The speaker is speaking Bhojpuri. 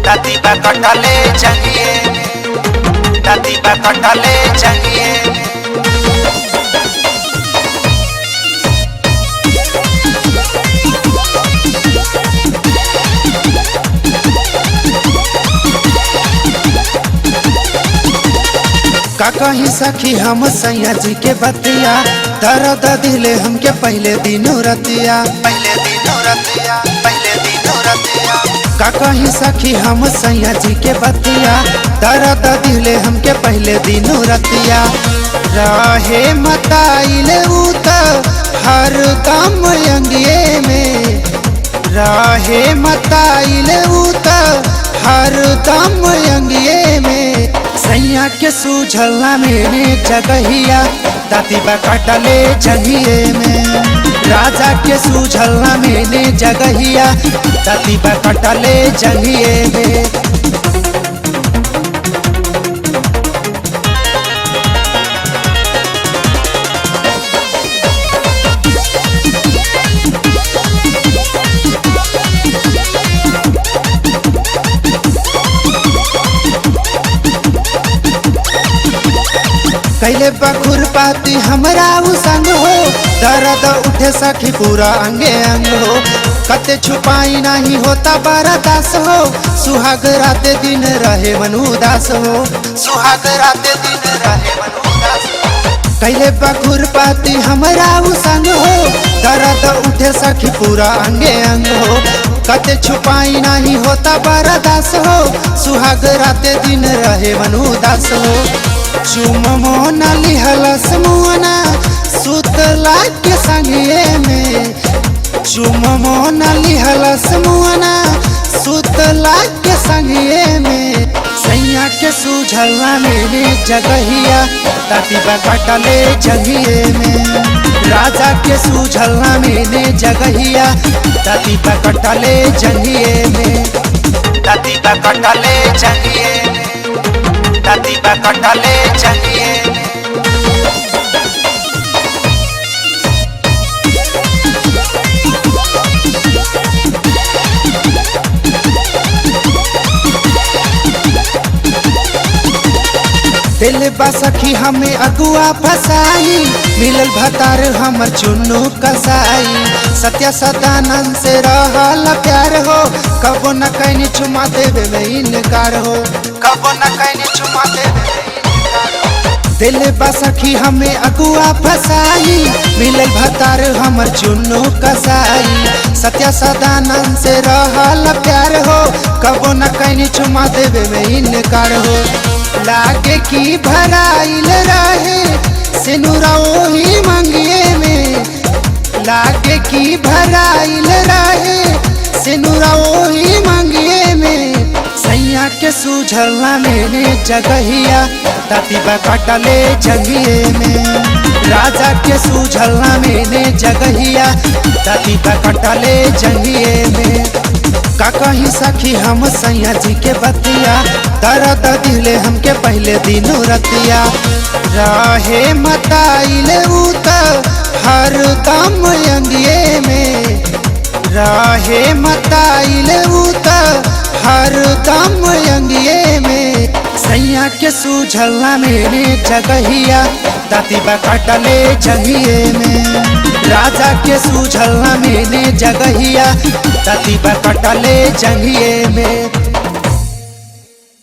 दादी बा कटले चाहिए, दादी बा कटले चाहिए। का कहीं सखी हम सैया जी के बतिया, दर्द दिले हमके पहले दिनों रतिया, पहले दिनों रतिया, पहले दिनों रतिया। का कहीं सखी हम सैया जी के बतिया, दर्द दिले हमके पहले दिनों रतिया। रहे मताइल उत हर दम अंगिए में, रहे मताइल उत हर दम अंगिए में। सैया के सूझला मेरे जगहिया, दादी बा कटले जंगिए में। राजा के सूझला मेरे जगहिया, दादी बा कटले जंगिए में। कैले बखुर पाती हमरा उ संग हो, दर्द उठे सखी पूरा अंगे अंग हो। कते छुपाई नहीं होता बर्दास हो, सुहाग राते दिन रहे मन उदास हो, सुहाग राते दिन रहे मन उदास हो। कैले बखुर पाती हमरा उ संग हो, दर्द उठे सखी पूरा अंगे अंग हो। कते छुपाई नहीं होता बर्दास हो, सुहाग राते दिन रहे मन उदास हो। चुमो न लिहलस मुअना सुतला के संगिए में, चुमो न लिहलस मुअना सुतला के संगिए में। सैया के सूझला मेरे जगहिया, दादी बा कटले जंगिए में। राजा के सूझला मेरे जगहिया, दादी बा कटले जंगिए में, दादी बा कटले जंगिए में, दादी बा कटले चाहिए। दिल बसखी हमें अगुआ फसाई, मिलल भतार हमर चुन्नू कसाई। सत्य सदानंद से रहल प्यार हो, कबो न कहीं चुमा देवे में इनकार हो, कबो न कहीं चुमा देवे में इनकार हो। दिल बसखी हमें अगुआ फसाई, मिलल भतार हमर चुन्नू कसाई। सत्य सदानंद से रहल प्यार हो, कबो न कहीं चुमा देवे में इनकार हो। लागे की भराइल रहे सिनुरा ओही मंगिए में, लागे की भराइल रहे सिनुरा ओही मंगिए में। सैया के सूझला मेरे जगहिया, दादी बा कटले जंगिए में। राजा के सूझला मेरे जगहिया, दादी बा कटले जंगिए में। का कहीं सखी हम सैया जी के बतिया, दर्द दिले हमके पहले दिनों रतिया। रहे मताइल उत हर दम अंगिए में, रहे मताइल उत हर दम अंगिए में। सैया के सूझला मेरे जगहिया, दादी बा कटले जंगिए में। राजा के सूझला मेरे जगहिया, दादी बा कटले जंगिए में।